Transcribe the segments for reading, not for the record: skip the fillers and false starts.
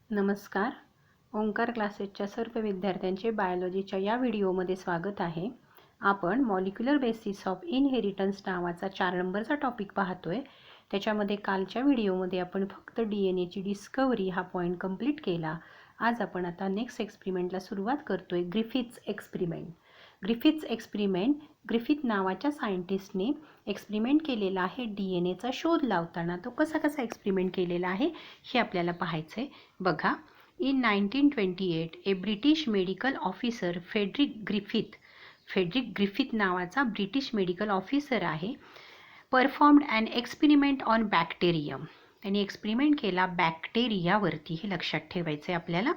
नमस्कार. ओंकार क्लासेसच्या सर्व विद्यार्थ्यांचे बायोलॉजीच्या या व्हिडिओमध्ये स्वागत आहे. आपण मॉलिक्युलर बेसिस ऑफ इनहेरिटन्स नावाचा 4 नंबरचा टॉपिक पाहतोय. त्याच्यामध्ये कालच्या व्हिडिओमध्ये आपण फक्त DNA ची डिस्कवरी हा पॉईंट कंप्लीट केला. आज आपण आता नेक्स्ट एक्सपेरिमेंटला सुरुवात करतोय, ग्रिफिथ्स एक्सपेरिमेंट. ग्रिफिथ नावाच्या सायंटिस्टने एक्सपेरिमेंट केलेला आहे DNAचा शोध लावताना. तो कसा एक्सपेरिमेंट केलेला आहे हे आपल्याला पाहायचं आहे. बघा, in 1928 a British medical officer Frederick Griffith नावाचा ब्रिटिश मेडिकल ऑफिसर आहे, performed an experiment on bacterium. त्यांनी एक्सपेरिमेंट केला बॅक्टेरियावरती. हे लक्षात ठेवायचं आहे आपल्याला.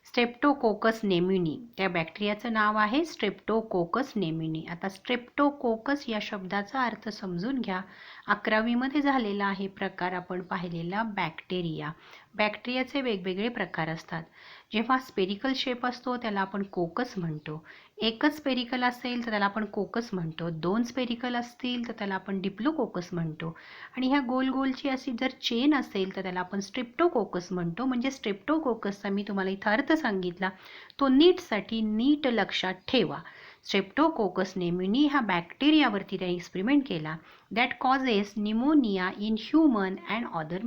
स्ट्रेप्टोकोकस नेम्युनी, त्या बॅक्टेरियाचं नाव आहे स्ट्रेप्टोकोकस नेम्युनी. आता स्ट्रेप्टोकोकस या शब्दाचा अर्थ समजून घ्या. 11वी मध्ये झालेला आहे प्रकार आपण पाहिलेला बॅक्टेरिया. बॅक्टेरियाचे वेगवेगळे प्रकार असतात. जेव्हा स्पेरिकल शेप असतो त्याला आपण कोकस म्हणतो. एकच स्पेरिकल असेल तर त्याला आपण कोकस म्हणतो. 2 स्पेरिकल असतील तर त्याला आपण डिप्लोकोकस म्हणतो. आणि ह्या गोल गोलची अशी जर चेन असेल तर त्याला आपण स्ट्रेप्टोकोकस म्हणतो. म्हणजे स्ट्रेप्टोकोकसचा मी तुम्हाला इथं अर्थ सांगितला, तो नीट लक्षात ठेवा. स्ट्रेप्टोकोकस नेम्युनी ह्या बॅक्टेरियावरती त्यांनी एक्सपेरिमेंट केला. That causes pneumonia in human and other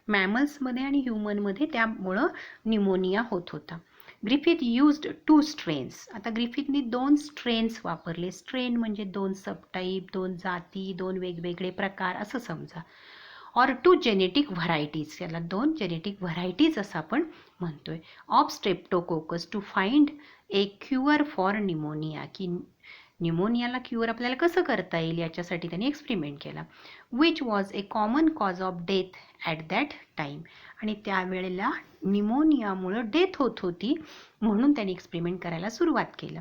मॅमल्समध्ये आणि ह्युमनमध्ये त्यामुळं निमोनिया होत होता. Griffith used 2 strains. आता ग्रिफिथनी 2 स्ट्रेन्स वापरले. स्ट्रेन म्हणजे 2 सबटाईप, 2 जाती, 2 वेगवेगळे प्रकार असं समजा. ऑर 2 जेनेटिक व्हरायटीज, याला 2 जेनेटिक व्हरायटीज असं आपण म्हणतोय, of streptococcus to find a cure for pneumonia. की निमोनियाला क्युअर आपल्याला कसं करता येईल याच्यासाठी त्यांनी एक्सपेरिमेंट केला. Which was a common cause of death at that time. आणि त्यावेळेला निमोनियामुळं डेथ होत होती, म्हणून त्यांनी एक्सपेरिमेंट करायला सुरुवात केलं.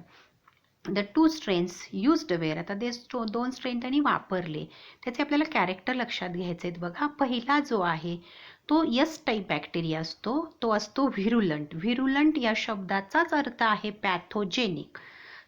The 2 strains used were. आता ते 2 स्ट्रेन त्यांनी वापरले. त्याचे आपल्याला कॅरेक्टर लक्षात घ्यायचे आहेत. बघा, पहिला जो आहे तो यस टाईप बॅक्टेरिया असतो. तो असतो व्हिरुलंट. व्हिरुलंट या शब्दाचाच अर्थ आहे पॅथोजेनिक.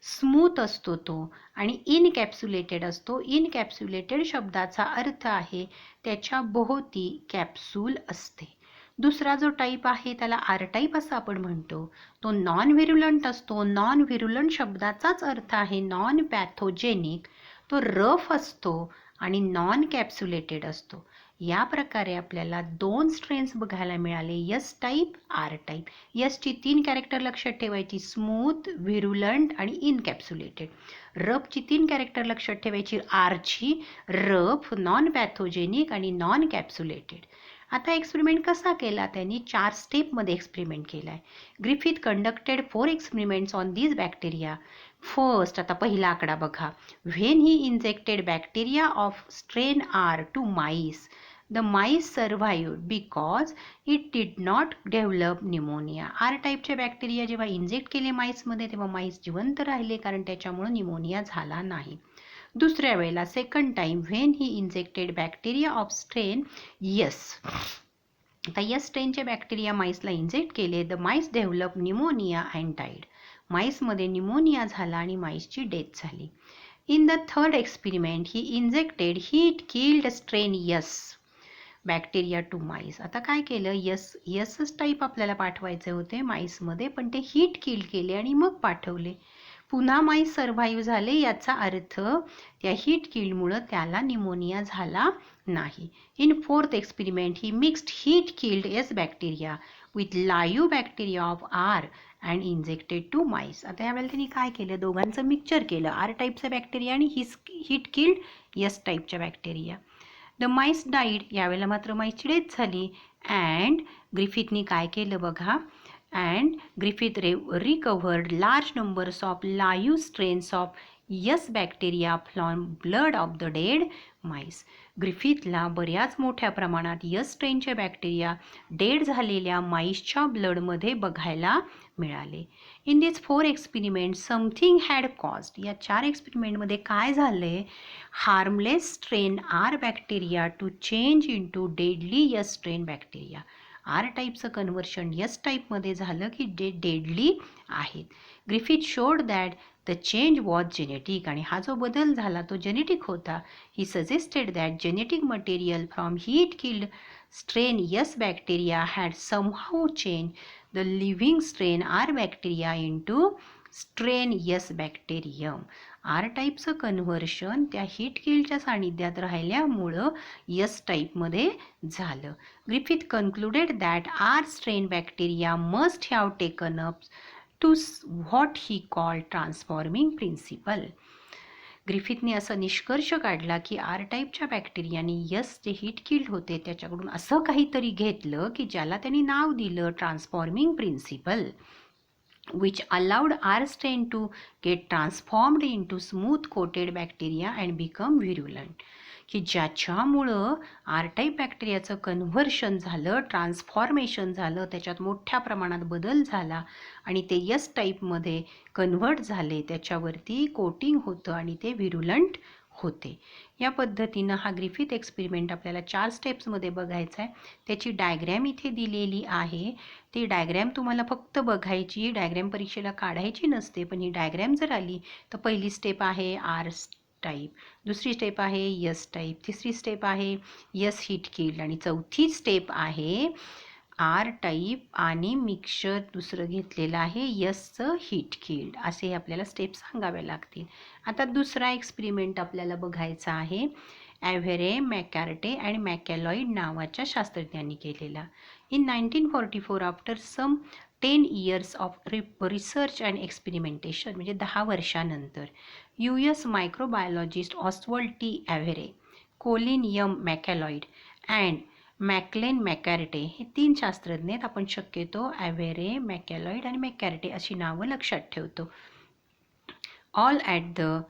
स्मूथ असतो तो आणि इनकॅप्सुलेटेड असतो. इनकॅप्सुलेटेड शब्दाचा अर्थ आहे त्याच्या भोवती कॅप्सूल असते. दुसरा जो टाईप आहे त्याला आर टाईप असं आपण म्हणतो. तो नॉन व्हिरुलंट असतो. नॉन व्हिरुलंट शब्दाचाच अर्थ आहे नॉन पॅथोजेनिक. तो रफ असतो आणि नॉन कॅप्सुलेटेड असतो. या प्रकारे आपल्याला 2 स्ट्रेन्स बघायला मिळाले, यस टाईप, आर टाईप. यसची 3 कॅरेक्टर लक्षात ठेवायची, स्मूथ, व्हिरुलंट आणि इनकॅप्सुलेटेड. रफची 3 कॅरेक्टर लक्षात ठेवायची, आरची रफ, नॉन पॅथोजेनिक आणि नॉन कॅप्सुलेटेड. आता एक्सपेरिमेंट कसा केला त्यांनी? 4 स्टेपमध्ये एक्सपेरिमेंट केला आहे. Griffith conducted 4 experiments on this bacteria. First, आता पहिला आकडा बघा. When he injected bacteria of strain R to mice, the mice survived because it did not develop pneumonia. R टाईपचे बॅक्टेरिया जेव्हा इंजेक्ट केले माईसमध्ये तेव्हा माईस जिवंत राहिले, कारण त्याच्यामुळे निमोनिया झाला नाही. दुसऱ्या वेळेला, second time, when he injected bacteria of strain S. आता यस स्ट्रेनचे बॅक्टेरिया माईसला इंजेक्ट केले. The mice develop pneumonia and died. माईसमध्ये निमोनिया झाला आणि माईसची डेथ झाली. In the third experiment he injected heat killed strain S bacteria to mice. आता काय केलं, यसच टाईप आपल्याला पाठवायचे होते माईसमध्ये, पण ते हीट किल केले आणि मग पाठवले. पुन्हा माईस सर्व्हाइव्ह झाले, याचा अर्थ त्या हीट किलमुळं त्याला निमोनिया झाला नाही. In fourth experiment he mixed heat killed S bacteria with live bacteria of R and injected to mice. आता यावेळेला त्यांनी काय केलं, दोघांचं मिक्सचर केलं, आर टाईपचा बॅक्टेरिया आणि हीट किल्ड यस टाईपच्या बॅक्टेरिया. The MICE died. यावेळेला मात्र माईसची डेथ झाली. अँड ग्रिफिथनी काय केलं बघा, and Griffith recovered large numbers of live strains of S bacteria from blood of the dead mice. ग्रिफिथला बऱ्याच मोठ्या प्रमाणात यस स्ट्रेनचे बॅक्टेरिया डेड झालेल्या माईसच्या ब्लडमध्ये बघायला मिळाले. In this 4 experiment something had caused. या 4 एक्सपेरिमेंटमध्ये काय झाले, harmless strain R bacteria to change into deadly S strain bacteria. R टाईपचं कन्व्हर्शन एस टाईपमध्ये झालं की जे डेडली आहेत. Griffith showed that the change was genetic, आणि हा जो बदल झाला तो जेनेटिक होता. He suggested that genetic material from heat killed strain S bacteria had somehow changed the living strain R bacteria into strain S bacterium. R टाईपचं conversion त्या heat किलच्या सानिध्यात राहिल्यामुळं यस टाईपमध्ये झालं. Griffith concluded that R strain bacteria must have taken up to what he called transforming principle. ग्रिफिथने असा निष्कर्ष काढला की आर टाईपच्या बॅक्टेरियाने यस जे हीट किल्ड होते त्याच्याकडून असं काहीतरी घेतलं की ज्याला त्यांनी नाव दिलं transforming principle, which allowed R strain to get transformed into smooth coated bacteria and become virulent. की ज्याच्यामुळं आर टाईप बॅक्टेरियाचं कन्व्हर्शन झालं, ट्रान्सफॉर्मेशन झालं, त्याच्यात मोठ्या प्रमाणात बदल झाला आणि ते यस टाईपमध्ये कन्व्हर्ट झाले, त्याच्यावरती कोटिंग होतं आणि ते व्हिरुलंट होते. या पद्धतीनं हा ग्रिफिथ एक्सपेरिमेंट आपल्याला 4 स्टेप्समध्ये बघायचा आहे. त्याची डायग्रॅम इथे दिलेली आहे. ती डायग्रॅम तुम्हाला फक्त बघायची, डायग्रॅम परीक्षेला काढायची नसते, पण ही डायग्रॅम जर आली तर पहिली स्टेप आहे आर टाईप, दुसरी स्टेप आहे यस टाईप, तिसरी स्टेप आहे यस हीट किल्ड आणि चौथी स्टेप आहे आर टाईप आणि मिक्सचर दुसरं घेतलेलं आहे यसचं हीट किल्ड. असे आपल्याला स्टेप सांगावे लागतील. आता दुसरा एक्सपेरिमेंट आपल्याला बघायचा आहे. ॲव्हेरे, मॅकॅर्टे अँड मॅकॅलॉइड नावाच्या शास्त्रज्ञांनी केलेला. In 1944 after some 10 years of research and experimentation, म्हणजे 10 वर्षानंतर US microbiologist Oswald T Avery, Colin M MacLeod and Maclyn McCarty हे 3 शास्त्रज्ञ आहेत. आपण शक्यतो ॲव्हेरे, मॅकॅलॉइड आणि मॅकॅर्टे अशी नावं लक्षात ठेवतो. All at the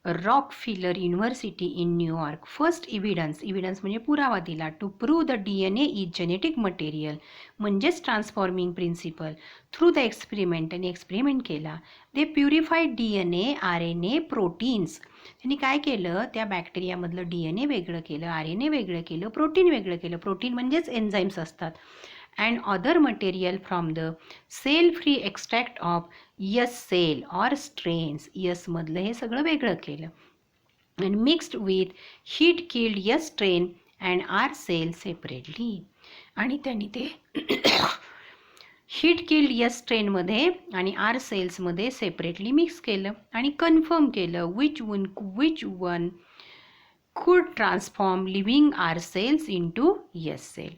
Rockefeller University in New York first evidence म्हणजे पुरावा दिला to prove the DNA is genetic material, म्हणजेच transforming principle through the experiment. त्यांनी एक्सपेरिमेंट केला. They purified DNA, RNA, proteins. त्यांनी काय केलं, त्या बॅक्टेरियामधलं DNA वेगळं केलं, RNA वेगळं केलं, प्रोटीन वेगळं केलं. प्रोटीन म्हणजेच एन्झाईम्स असतात. And other material from the cell free extract of S cell or strains. यसमधलं हे सगळं वेगळं केलं. And mixed with heat killed S strain and R cell separately. आणि त्यांनी ते हीट किल्ड यस स्ट्रेनमध्ये आणि आर सेल्समध्ये सेपरेटली मिक्स केलं आणि कन्फर्म केलं which one could transform living R cells into S cell.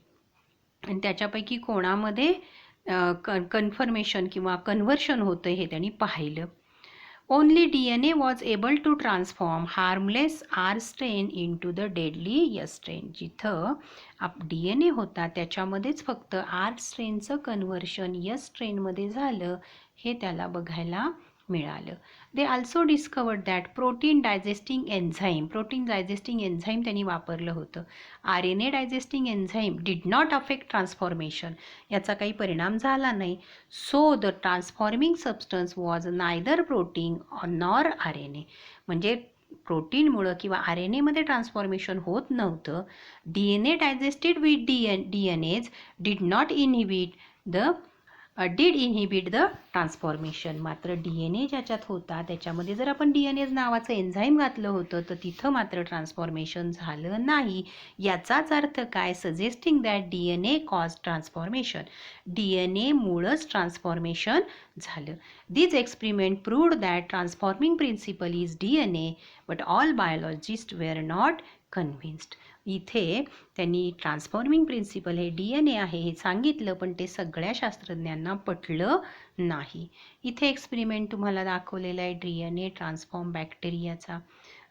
आणि त्याच्यापैकी कोणामध्ये कन्फर्मेशन किंवा कन्व्हर्शन होतं हे त्यांनी पाहिलं. Only DNA was able to transform harmless R strain into the deadly S strain. जिथं DNA होता त्याच्यामध्येच फक्त आर स्ट्रेनचं कन्व्हर्शन यस स्ट्रेनमध्ये झालं हे त्याला बघायला मिळालं. They also discovered that protein digesting enzyme त्यांनी वापरलं होतं. RNA digesting enzyme did not affect transformation, याचा काही परिणाम झाला नाही. So the transforming substance was neither protein nor RNA, म्हणजे प्रोटीनमुळं किंवा RNAमध्ये ट्रान्सफॉर्मेशन होत नव्हतं. DNA digested with DNAs did inhibit the transformation. मात्र DNA ज्याच्यात होता त्याच्यामध्ये जर आपण DNAs नावाचं एन्झाईम घातलं होतं तर तिथं मात्र ट्रान्सफॉर्मेशन झालं नाही. याचाच अर्थ काय, suggesting that DNA cause transformation. DNA मुळंच ट्रान्सफॉर्मेशन झालं. This experiment proved that transforming principle is DNA, but all biologists were not convinced. इथे त्यांनी ट्रान्सफॉर्मिंग प्रिन्सिपल हे DNA आहे हे सांगितलं, पण ते सगळ्या शास्त्रज्ञांना पटलं नाही. इथे एक्सपेरिमेंट तुम्हाला दाखवलेला आहे. DNA ट्रान्सफॉर्म बॅक्टेरियाचा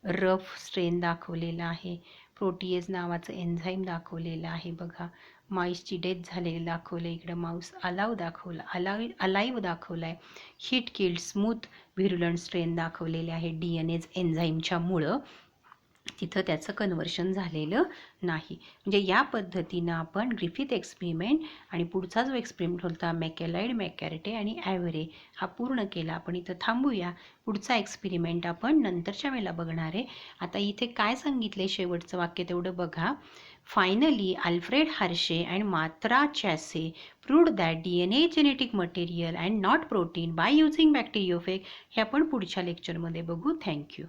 रफ स्ट्रेन दाखवलेला आहे. प्रोटीएज नावाचं एन्झाईम दाखवलेलं आहे. बघा, माईसची डेथ झालेली दाखवलं, इकडं माऊस अलाईव्ह दाखवला आहे. हीट किल्ड स्मूथ व्हिरुलंट स्ट्रेन दाखवलेले आहे DNAs एन्झाईमच्या मुळं. तिथं त्याचं कन्व्हर्शन झालेलं नाही. म्हणजे या पद्धतीनं आपण ग्रिफिथ एक्सपेरिमेंट आणि पुढचा जो एक्सपेरिमेंट होता मॅकॅलाइड, मॅकॅर्टे आणि ॲव्हरे हा पूर्ण केला. आपण इथं थांबूया. पुढचा एक्सपेरिमेंट आपण नंतरच्या वेळेला बघणार आहे. आता इथे काय सांगितले शेवटचं वाक्य तेवढं बघा. फायनली अल्फ्रेड हर्शे अँड मात्रा चॅसे proved that DNA genetic material and not protein by using bacteriophage. हे आपण पुढच्या लेक्चरमध्ये बघू. थँक्यू.